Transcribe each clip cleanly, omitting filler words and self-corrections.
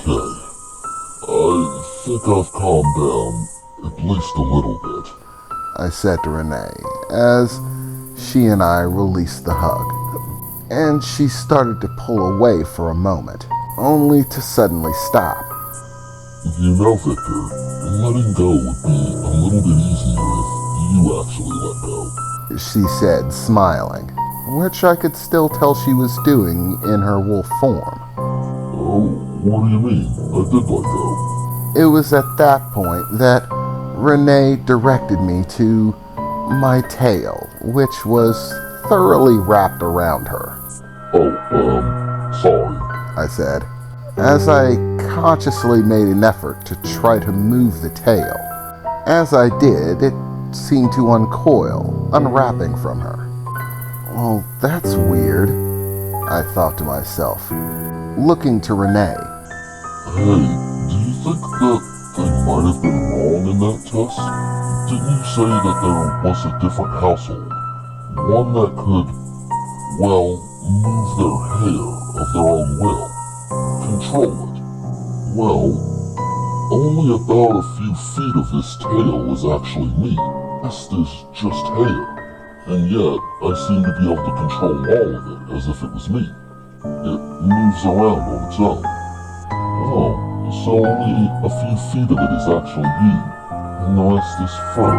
Okay, I think I've calmed down at least a little bit, I said to Renee as she and I released the hug, and she started to pull away for a moment, only to suddenly stop. You know, Victor, letting go would be a little bit easier if you actually let go. She said, smiling, which I could still tell she was doing in her wolf form. Oh, what do you mean? I did let go. It was at that point that Renee directed me to my tail, which was thoroughly wrapped around her. Oh, sorry. I said, as I consciously made an effort to try to move the tail. As I did, it seemed to uncoil, unwrapping from her. Well, that's weird, I thought to myself, looking to Renee. Hey, do you think that they might have been wrong in that test? Didn't you say that there was a different household? One that could, well, move their hair of their own will? Control it? Well, only about a few feet of this tail is actually me. The rest is just hair. And yet, I seem to be able to control all of it as if it was me. It moves around on its own. Oh, so only a few feet of it is actually you, and the rest is fur.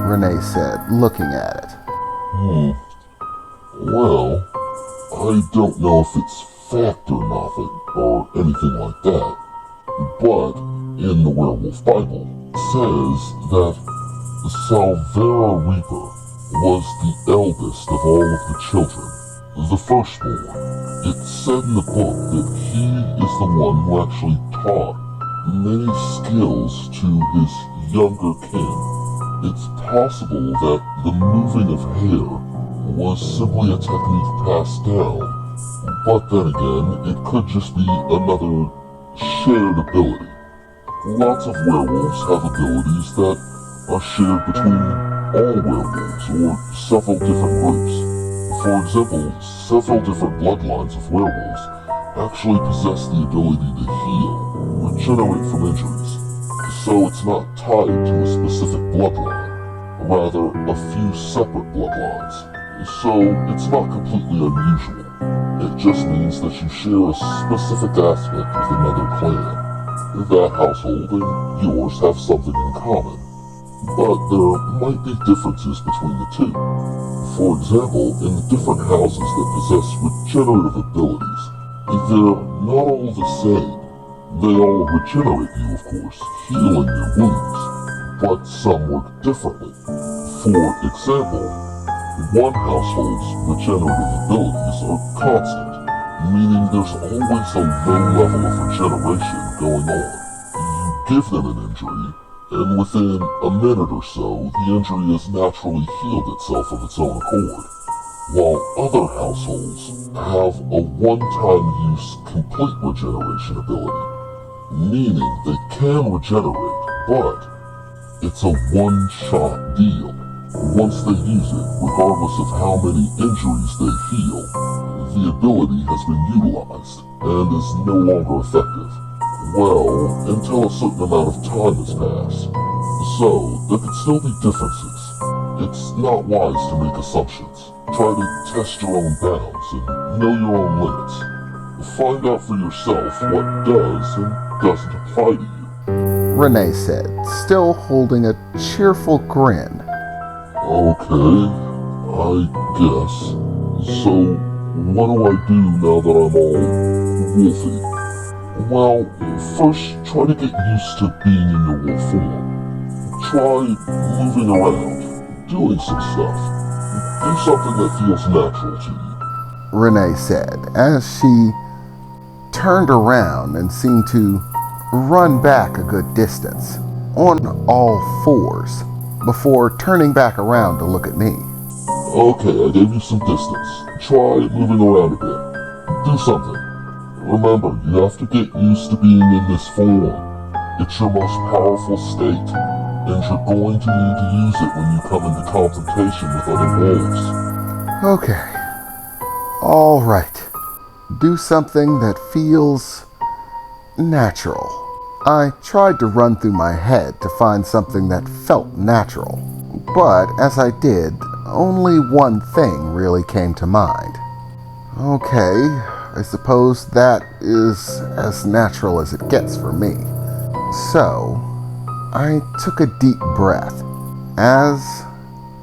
Renee said, looking at it. Well, I don't know if it's fact or nothing, or anything like that, but in the Werewolf Bible, it says that the savige-realms was the eldest of all of the children, the firstborn. It said in the book that he is the one who actually taught many skills to his younger kin. It's possible that the moving of hair was simply a technique passed down, but then again, it could just be another shared ability. Lots of werewolves have abilities that are shared between all werewolves or several different groups. For example, several different bloodlines of werewolves actually possess the ability to heal, regenerate from injuries, so it's not tied to a specific bloodline, rather a few separate bloodlines. So it's not completely unusual. It just means that you share a specific aspect with another clan. That household and yours have something in common, but there might be differences between the two. For example, in the different houses that possess regenerative abilities, they're not all the same. They all regenerate you, of course, healing your wounds, but some work differently. For example, one household's regenerative abilities are constant, meaning there's always a low level of regeneration going on. You give them an injury, and within a minute or so, the injury has naturally healed itself of its own accord, while other households have a one-time use complete regeneration ability, meaning they can regenerate, but it's a one-shot deal. Once they use it, regardless of how many injuries they heal, the ability has been utilized and is no longer effective. Well, until a certain amount of time has passed. So, there could still be differences. It's not wise to make assumptions. Try to test your own bounds and know your own limits. Find out for yourself what does and doesn't apply to you. Renee said, still holding a cheerful grin. Okay, I guess. So, what do I do now that I'm all wolfy? Well, first try to get used to being in your wolf form. Try moving around, doing some stuff. Do something that feels natural to you. Renee said, as she turned around and seemed to run back a good distance, on all fours, before turning back around to look at me. Okay, I gave you some distance. Try moving around a bit. Do something. Remember, you have to get used to being in this form. It's your most powerful state, and you're going to need to use it when you come into confrontation with other wolves. Okay. All right. Do something that feels natural. I tried to run through my head to find something that felt natural, but as I did, only one thing really came to mind. Okay, I suppose that is as natural as it gets for me. So, I took a deep breath as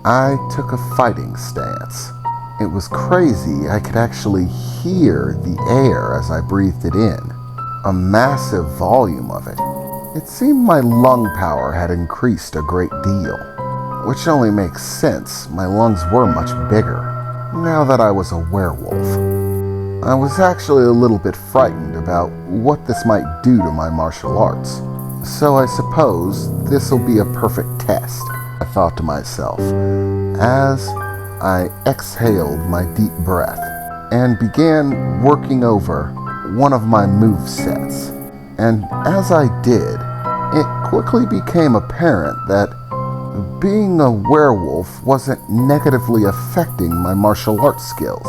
I took a fighting stance. It was crazy. I could actually hear the air as I breathed it in, a massive volume of it. It seemed my lung power had increased a great deal, which only makes sense. My lungs were much bigger now that I was a werewolf. I was actually a little bit frightened about what this might do to my martial arts, so I suppose this'll be a perfect test, I thought to myself, as I exhaled my deep breath and began working over one of my move sets. And as I did, it quickly became apparent that being a werewolf wasn't negatively affecting my martial arts skills.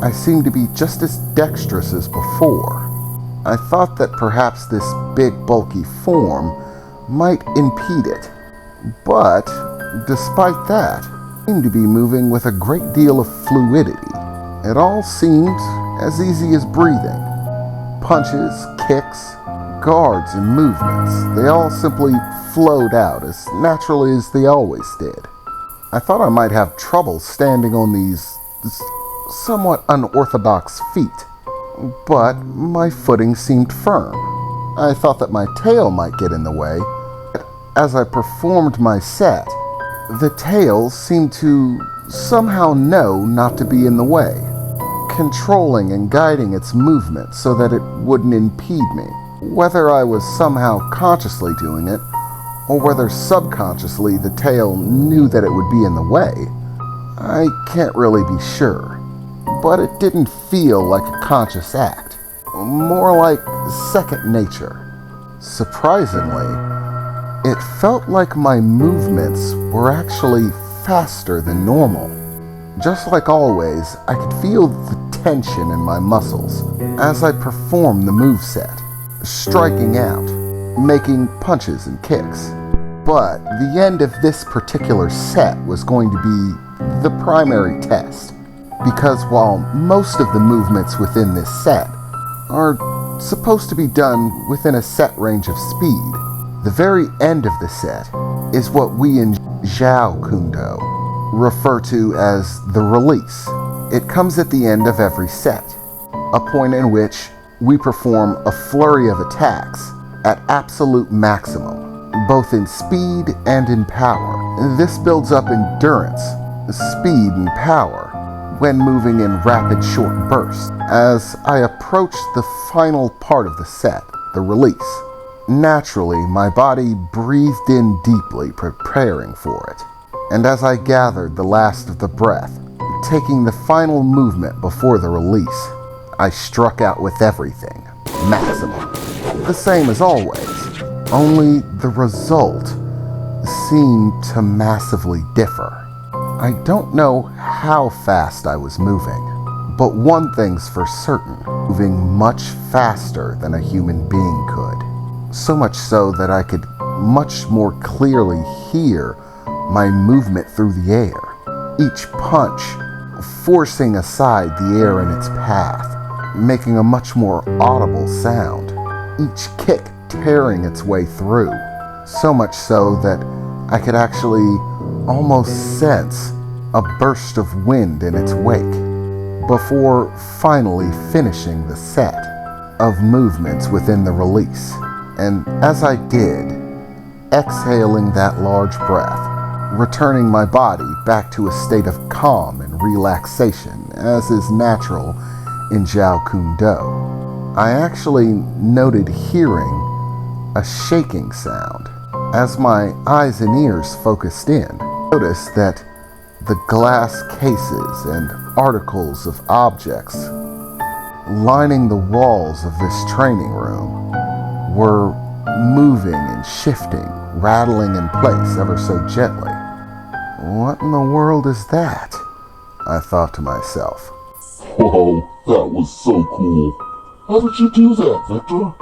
I seemed to be just as dexterous as before. I thought that perhaps this big, bulky form might impede it, but despite that, I seemed to be moving with a great deal of fluidity. It all seemed as easy as breathing. Punches, kicks, guards, and movements, they all simply flowed out as naturally as they always did. I thought I might have trouble standing on these somewhat unorthodox feet, but my footing seemed firm. I thought that my tail might get in the way. As I performed my set, the tail seemed to somehow know not to be in the way, controlling and guiding its movement so that it wouldn't impede me. Whether I was somehow consciously doing it, or whether subconsciously the tail knew that it would be in the way, I can't really be sure. But it didn't feel like a conscious act, more like second nature. Surprisingly, it felt like my movements were actually faster than normal. Just like always, I could feel the tension in my muscles as I performed the moveset, striking out, making punches and kicks. But the end of this particular set was going to be the primary test, because while most of the movements within this set are supposed to be done within a set range of speed, the very end of the set is what we in Zhao Kundo refer to as the release. It comes at the end of every set, a point in which we perform a flurry of attacks at absolute maximum, both in speed and in power. This builds up endurance, speed, and power when moving in rapid short bursts. As I approached the final part of the set, the release, naturally my body breathed in deeply, preparing for it. And as I gathered the last of the breath, taking the final movement before the release, I struck out with everything, maximum. The same as always, only the result seemed to massively differ. I don't know how fast I was moving, but one thing's for certain, moving much faster than a human being could. So much so that I could much more clearly hear my movement through the air, each punch forcing aside the air in its path, making a much more audible sound, each kick tearing its way through, so much so that I could actually almost sense a burst of wind in its wake, before finally finishing the set of movements within the release. And as I did, exhaling that large breath, returning my body back to a state of calm and relaxation, as is natural in Zhao Kundo, I actually noted hearing a shaking sound. As my eyes and ears focused in, I noticed that the glass cases and articles of objects lining the walls of this training room were moving and shifting, rattling in place ever so gently. What in the world is that? I thought to myself. Whoa, that was so cool. How did you do that, Victor?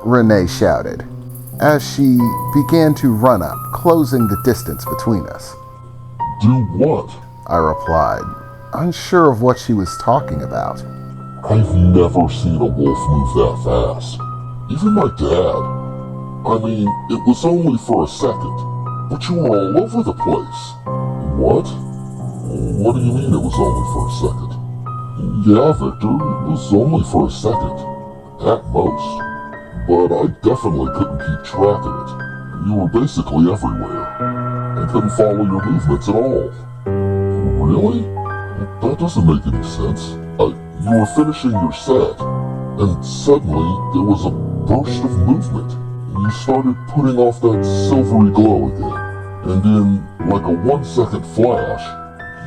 Renee shouted, as she began to run up, closing the distance between us. Do what? I replied, unsure of what she was talking about. I've never seen a wolf move that fast. Even my dad. I mean, it was only for a second, but you were all over the place. What? What do you mean it was only for a second? Yeah, Victor, it was only for a second. At most. But I definitely couldn't keep track of it. You were basically everywhere. I couldn't follow your movements at all. Really? That doesn't make any sense. You were finishing your set, and suddenly there was a burst of movement. You started putting off that silvery glow again, and in like a 1-second flash,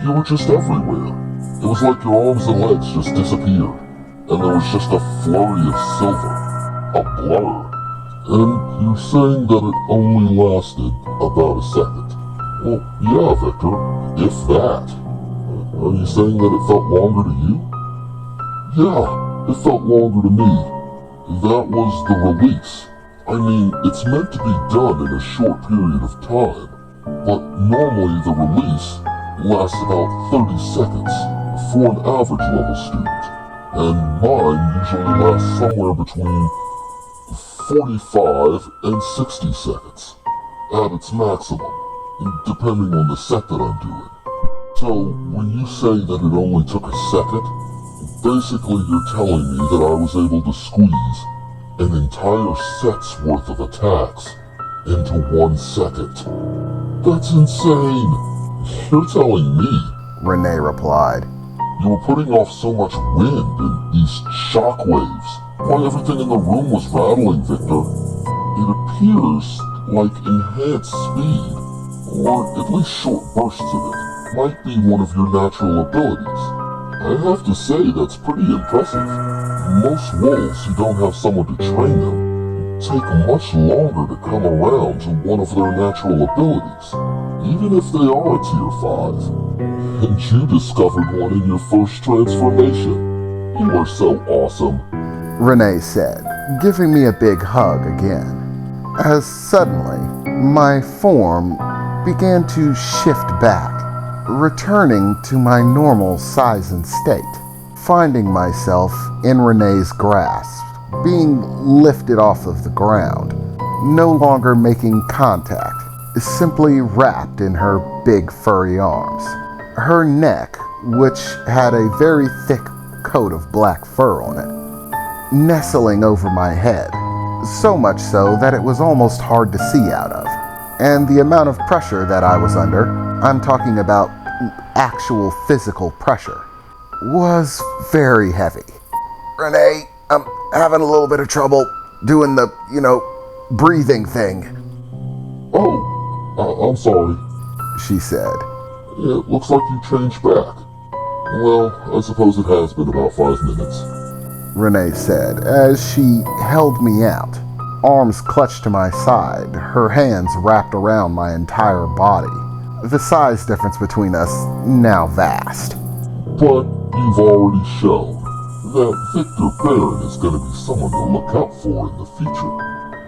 you were just everywhere. It was like your arms and legs just disappeared, and there was just a flurry of silver, a blur. And you're saying that it only lasted about a second. Well, yeah, Victor, if that. Are you saying that it felt longer to you? Yeah, it felt longer to me. That was the release. I mean, it's meant to be done in a short period of time, but normally the release lasts about 30 seconds for an average level student, and mine usually lasts somewhere between 45 and 60 seconds at its maximum, depending on the set that I'm doing. So, when you say that it only took a second, basically you're telling me that I was able to squeeze an entire set's worth of attacks into 1 second. That's insane! You're telling me. Renee replied. You were putting off so much wind and these shock waves while everything in the room was rattling, Victor. It appears like enhanced speed, or at least short bursts of it, might be one of your natural abilities. I have to say that's pretty impressive. Most wolves who don't have someone to train them take much longer to come around to one of their natural abilities, even if they are a tier 5. And you discovered one in your first transformation. You are so awesome. Renee said, giving me a big hug again, as suddenly my form began to shift back, returning to my normal size and state, finding myself in Renee's grasp, being lifted off of the ground, no longer making contact, simply wrapped in her big furry arms. Her neck, which had a very thick coat of black fur on it, nestling over my head, so much so that it was almost hard to see out of. And the amount of pressure that I was under, I'm talking about actual physical pressure, was very heavy. Renee, I'm having a little bit of trouble doing the, breathing thing. Oh, I'm sorry, she said. It looks like you changed back. Well, I suppose it has been about 5 minutes, Renee said as she held me out, arms clutched to my side, her hands wrapped around my entire body. The size difference between us now vast. But you've already shown that Victor Barron is going to be someone to look out for in the future.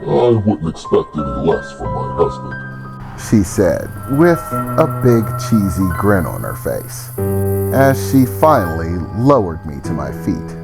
I wouldn't expect any less from my husband, she said, with a big cheesy grin on her face, as she finally lowered me to my feet.